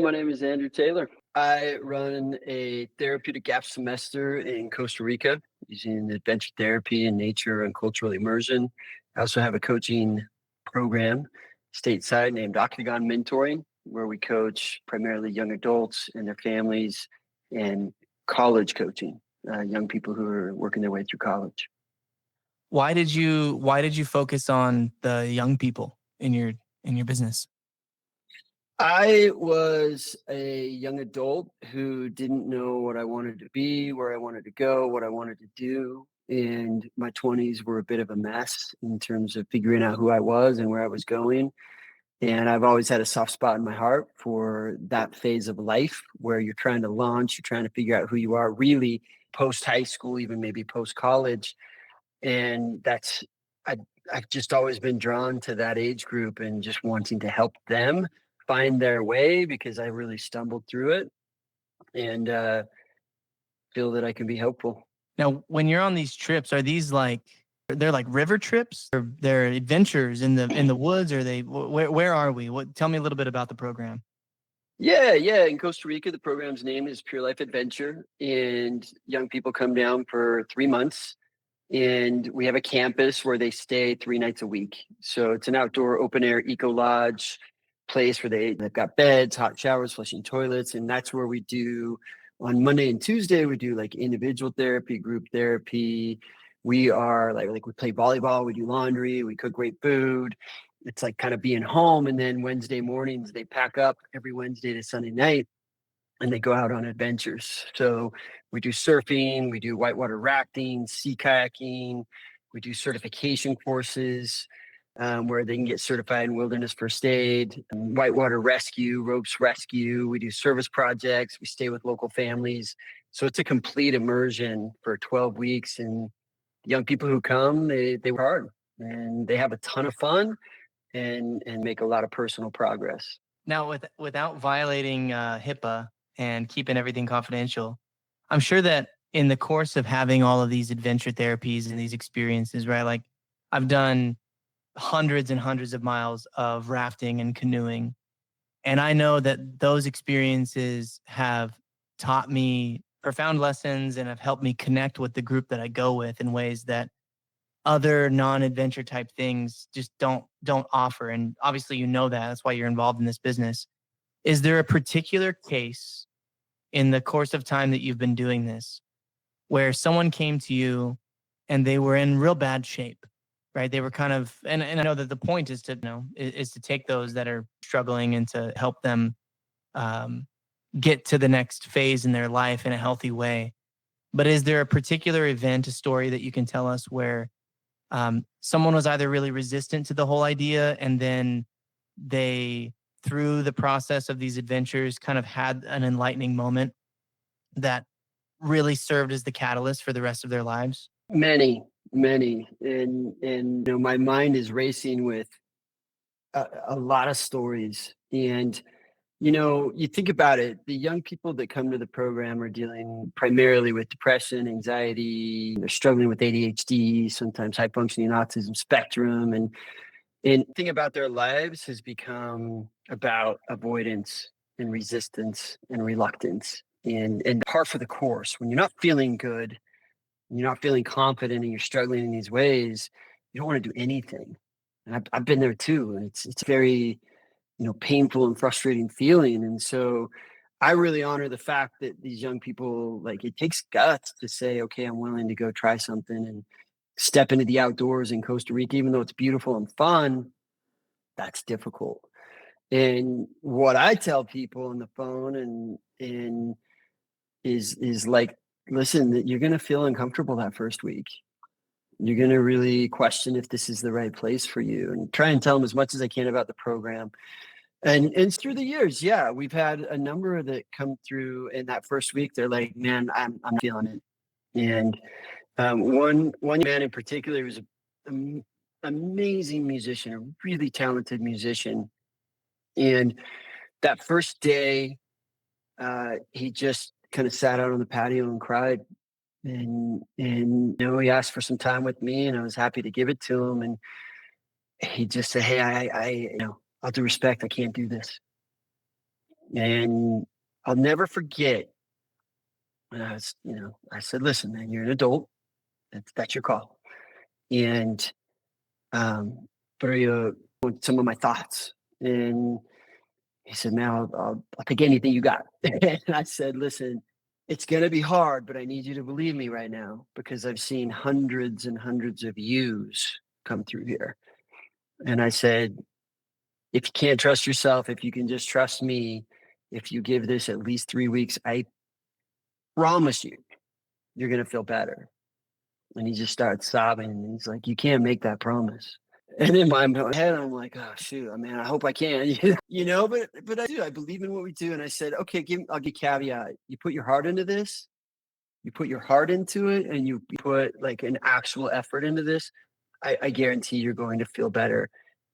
my name is Andrew Taylor. I run a therapeutic gap semester in Costa Rica using adventure therapy and nature and cultural immersion. I also have a coaching program stateside named Octagon Mentoring, where we coach primarily young adults and their families, and college coaching, young people who are working their way through college. Why did you focus on the young people in your business? I was a young adult who didn't know what I wanted to be, where I wanted to go, what I wanted to do. And my 20s were a bit of a mess in terms of figuring out who I was and where I was going. And I've always had a soft spot in my heart for that phase of life where you're trying to launch, you're trying to figure out who you are really post high school, even maybe post college. And I, I've just always been drawn to that age group and just wanting to help them find their way because I really stumbled through it and feel that I can be helpful. Now, when you're on these trips, are these they're like river trips, or they're adventures in the woods? Or where are we? Tell me a little bit about the program. Yeah. In Costa Rica, the program's name is Pure Life Adventure, and young people come down for 3 months. And we have a campus where they stay 3 nights a week. So it's an outdoor open air eco lodge place where they've got beds, hot showers, flushing toilets. And that's where we do on Monday and Tuesday, we do like individual therapy, group therapy. We are like we play volleyball, we do laundry, we cook great food. It's like kind of being home. And then Wednesday mornings, they pack up every Wednesday to Sunday night and they go out on adventures. So we do surfing, we do whitewater rafting, sea kayaking, we do certification courses where they can get certified in wilderness first aid, whitewater rescue, ropes rescue. We do service projects. We stay with local families. So it's a complete immersion for 12 weeks. And young people who come, they work hard and they have a ton of fun and make a lot of personal progress. Now, without violating HIPAA and keeping everything confidential, I'm sure that in the course of having all of these adventure therapies and these experiences, right? Like, I've done hundreds and hundreds of miles of rafting and canoeing, and I know that those experiences have taught me profound lessons and have helped me connect with the group that I go with in ways that other non-adventure type things just don't offer. And obviously, you know that. That's why you're involved in this business. Is there a particular case in the course of time that you've been doing this where someone came to you and they were in real bad shape, right? They were kind of, and I know that the point is to, is to take those that are struggling and to help them get to the next phase in their life in a healthy way. But is there a particular event, a story that you can tell us where someone was either really resistant to the whole idea, and then they, through the process of these adventures, kind of had an enlightening moment that really served as the catalyst for the rest of their lives? Many. And my mind is racing with a lot of stories. And you think about it, the young people that come to the program are dealing primarily with depression, anxiety, they're struggling with ADHD, sometimes high functioning autism spectrum. And the thing about their lives has become about avoidance and resistance and reluctance. And par for the course, when you're not feeling good, you're not feeling confident and you're struggling in these ways, you don't want to do anything. And I've been there too. And it's very, painful and frustrating feeling. And so I really honor the fact that these young people, like, it takes guts to say, okay, I'm willing to go try something and step into the outdoors in Costa Rica, even though it's beautiful and fun. That's difficult. And what I tell people on the phone and is like, listen, that you're going to feel uncomfortable that first week. You're going to really question if this is the right place for you, and try and tell them as much as I can about the program. And through the years, yeah, we've had a number that come through in that first week. They're like, man, I'm feeling it. And one man in particular was an amazing musician, a really talented musician. And that first day, he just kind of sat out on the patio and cried. And he asked for some time with me, and I was happy to give it to him. And he just said, hey, I all due respect, I can't do this. And I'll never forget. And I said, listen, man, you're an adult. That's your call. And, but are you with some of my thoughts? And he said, man, I'll take anything you got. And I said, listen, it's going to be hard, but I need you to believe me right now because I've seen hundreds and hundreds of yous come through here. And I said, if you can't trust yourself, if you can just trust me, if you give this at least 3 weeks, I promise you, you're going to feel better. And he just started sobbing. And he's like, you can't make that promise. And in my head, I'm like, oh shoot, man, I hope I can, but I do. I believe in what we do. And I said, okay, I'll give caveat. You put your heart into this, you put your heart into it, and you put like an actual effort into this. I guarantee you're going to feel better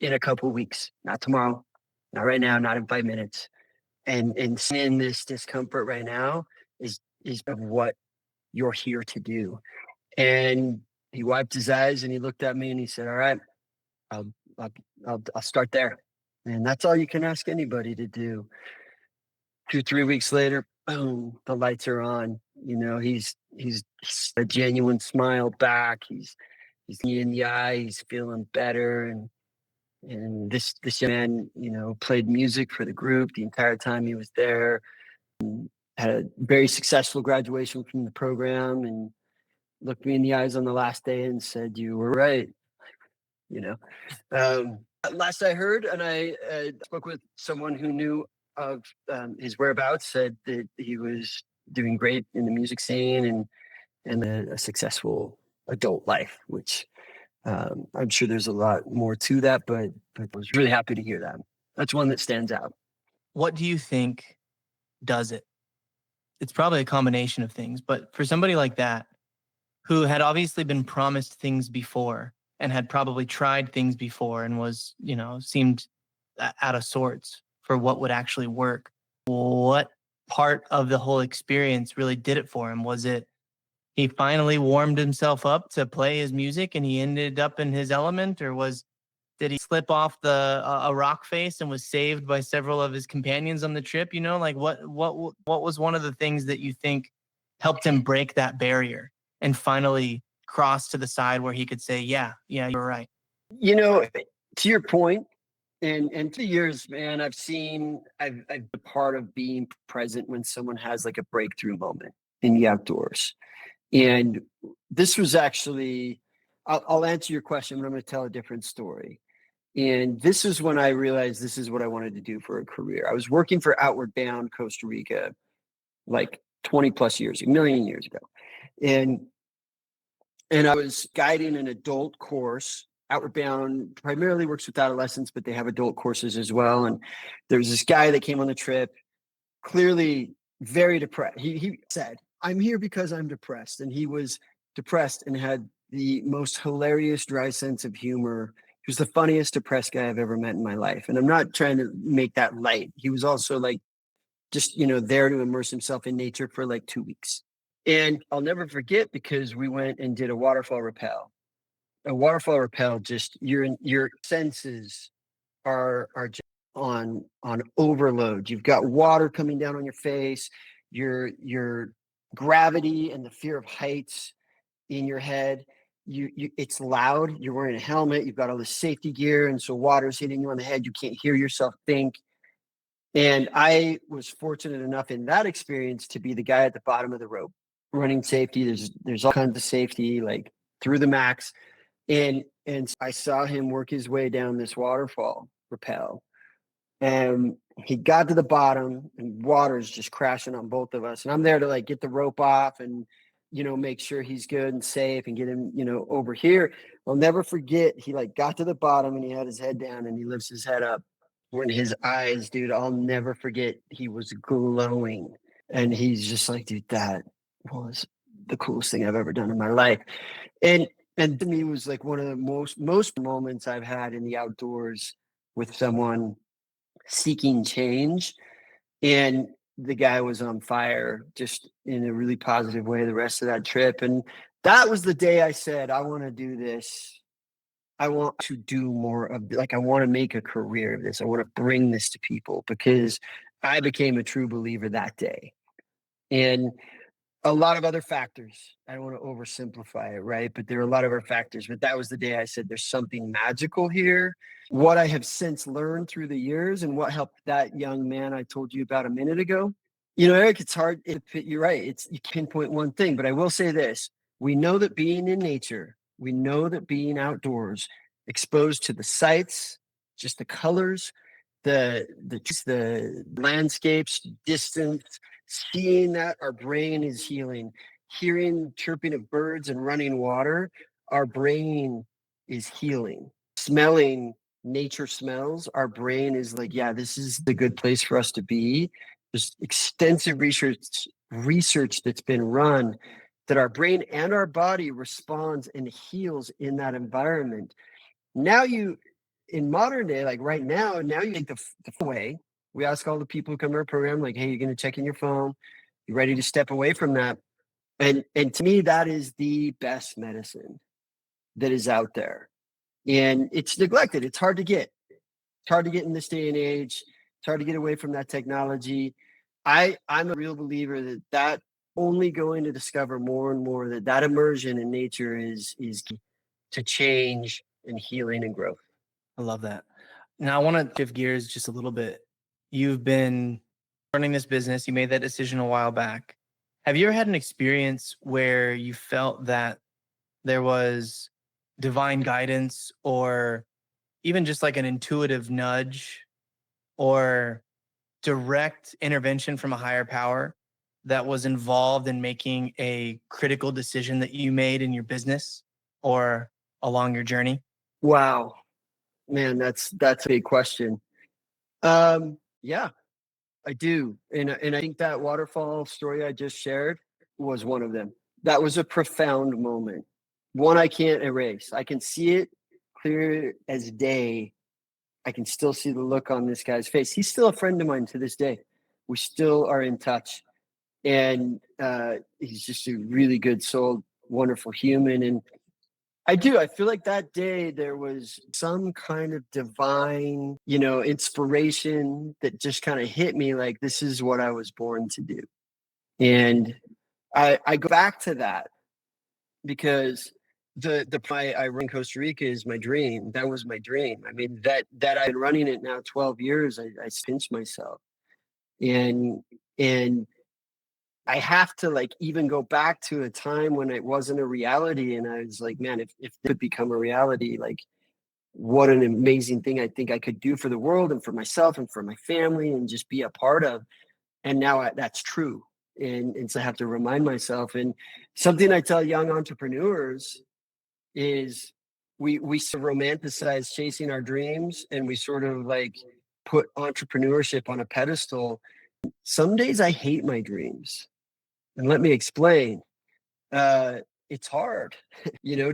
in a couple of weeks, not tomorrow, not right now, not in 5 minutes. And seeing this discomfort right now is of what you're here to do. And he wiped his eyes and he looked at me and he said, all right, I'll I'll start there. And that's all you can ask anybody to do. 2, 3 weeks later, boom, the lights are on. He's a genuine smile back. He's me in the eye. He's feeling better. And this young man, played music for the group the entire time he was there. And had a very successful graduation from the program, and looked me in the eyes on the last day and said, "You were right." You know. Last I heard, and I spoke with someone who knew of his whereabouts, said that he was doing great in the music scene and a successful adult life, which I'm sure there's a lot more to that, but I was really happy to hear that. That's one that stands out. What do you think does it? It's probably a combination of things, but for somebody like that, who had obviously been promised things before and had probably tried things before and was, seemed out of sorts for what would actually work. What part of the whole experience really did it for him? Was it he finally warmed himself up to play his music and he ended up in his element, or did he slip off a rock face and was saved by several of his companions on the trip? Like what was one of the things that you think helped him break that barrier and finally cross to the side where he could say, yeah, you're right? To your point, and through the years, man, I've been part of being present when someone has like a breakthrough moment in the outdoors. And this was actually, I'll answer your question, but I'm going to tell a different story. And this is when I realized this is what I wanted to do for a career. I was working for Outward Bound Costa Rica like 20 plus years, a million years ago. And I was guiding an adult course. Outward Bound primarily works with adolescents, but they have adult courses as well. And there was this guy that came on the trip, clearly very depressed. He said, I'm here because I'm depressed. And he was depressed and had the most hilarious dry sense of humor. He was the funniest depressed guy I've ever met in my life. And I'm not trying to make that light. He was also like just, there to immerse himself in nature for like 2 weeks. And I'll never forget because we went and did a waterfall rappel. A waterfall rappel, just your senses are just on overload. You've got water coming down on your face, your gravity and the fear of heights in your head. You it's loud. You're wearing a helmet. You've got all this safety gear, and so water's hitting you on the head. You can't hear yourself think. And I was fortunate enough in that experience to be the guy at the bottom of the rope, running safety. There's all kinds of safety, like through the max. And I saw him work his way down this waterfall rappel. And he got to the bottom and water's just crashing on both of us. And I'm there to like get the rope off and, make sure he's good and safe and get him, over here. I'll never forget. He like got to the bottom and he had his head down and he lifts his head up. When his eyes, dude, I'll never forget. He was glowing. And he's just like, dude, that was the coolest thing I've ever done in my life. And to me, it was like one of the most moments I've had in the outdoors with someone seeking change. And the guy was on fire just in a really positive way the rest of that trip. And that was the day I said, I want to do this. I want to do more of, like, I want to make a career of this. I want to bring this to people because I became a true believer that day. And a lot of other factors. I don't want to oversimplify it, right? But there are a lot of other factors. But that was the day I said there's something magical here. What I have since learned through the years and what helped that young man I told you about a minute ago. You know, Eric, it's hard. You're right. It's you pinpoint one thing, but I will say this. We know that being in nature, we know that being outdoors, exposed to the sights, just the colors, the landscapes, distance, seeing that our brain is healing, hearing chirping of birds and running water, our brain is healing. Smelling nature smells, our brain is like, yeah, this is the good place for us to be. There's extensive research that's been run that our brain and our body responds and heals in that environment. Now you in modern day, like right now you take the away. We ask all the people who come to our program, like, hey, you're going to check in your phone. You ready to step away from that? And to me, that is the best medicine that is out there. And it's neglected. It's hard to get. It's hard to get in this day and age. It's hard to get away from that technology. I'm a real believer that only going to discover more and more that immersion in nature is to change and healing and growth. I love that. Now I want to shift gears just a little bit. You've been running this business. You made that decision a while back. Have you ever had an experience where you felt that there was divine guidance or even just like an intuitive nudge or direct intervention from a higher power that was involved in making a critical decision that you made in your business or along your journey? Wow, man, that's a big question. Yeah, I do, and I think that waterfall story I just shared was one of them. That was a profound moment, one I can't erase. I can see it clear as day. I can still see the look on this guy's face. He's still a friend of mine to this day. We still are in touch, and he's just a really good soul, wonderful human. And I do. I feel like that day there was some kind of divine, inspiration that just kind of hit me like this is what I was born to do. And I go back to that because I run Costa Rica is my dream. That was my dream. I mean, that I've been running it now 12 years, I pinch myself. And and I have to like even go back to a time when it wasn't a reality. And I was like, man, if it could become a reality, like what an amazing thing I think I could do for the world and for myself and for my family and just be a part of. And now that's true. And so I have to remind myself. And something I tell young entrepreneurs is we sort of romanticize chasing our dreams and we sort of like put entrepreneurship on a pedestal. Some days I hate my dreams. And let me explain. It's hard. you know,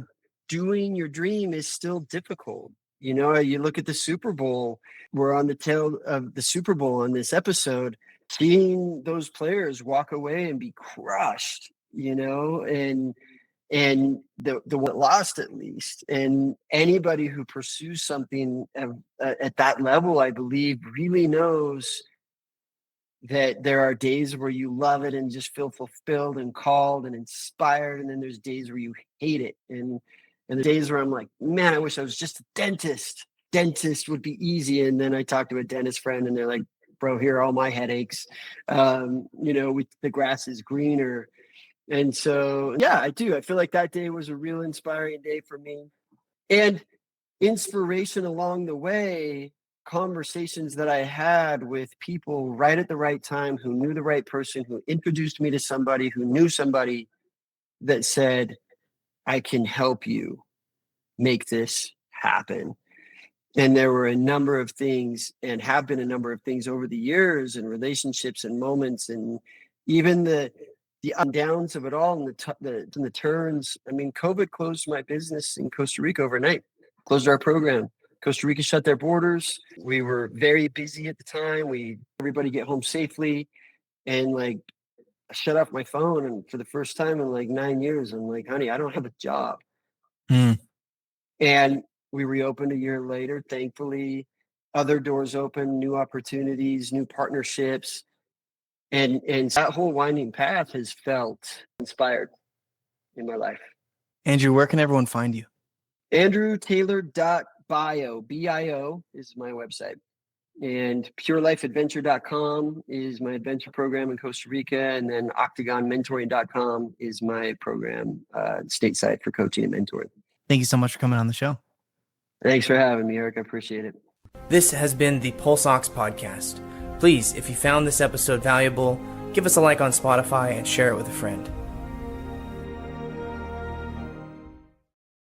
Doing your dream is still difficult. You look at the Super Bowl, we're on the tail of the Super Bowl on this episode, seeing those players walk away and be crushed, and the one that lost at least. And anybody who pursues something at that level, I believe, really knows that there are days where you love it and just feel fulfilled and called and inspired, and then there's days where you hate it, and the days where I'm like, man, I wish I was just a dentist. Dentist would be easy. And then I talk to a dentist friend and they're like, bro, here are all my headaches. The grass is greener. And so, yeah, I do. I feel like that day was a real inspiring day for me. And inspiration along the way, conversations that I had with people right at the right time who knew the right person, who introduced me to somebody who knew somebody that said, I can help you make this happen. And there were a number of things and have been a number of things over the years and relationships and moments and even the ups and downs of it all and the turns. I mean, COVID closed my business in Costa Rica overnight, closed our program. Costa Rica shut their borders. We were very busy at the time. Everybody get home safely. And like, I shut off my phone. And for the first time in like 9 years, I'm like, honey, I don't have a job. Mm. And we reopened a year later, thankfully. other doors open, new opportunities, new partnerships. And that whole winding path has felt inspired in my life. Andrew, where can everyone find you? AndrewTaylor.bio, B-I-O is my website. And purelifeadventure.com is my adventure program in Costa Rica. And then octagonmentoring.com is my program stateside for coaching and mentoring. Thank you so much for coming on the show. Thanks for having me, Eric. I appreciate it. This has been the Pulse Ox podcast. Please, if you found this episode valuable, give us a like on Spotify and share it with a friend.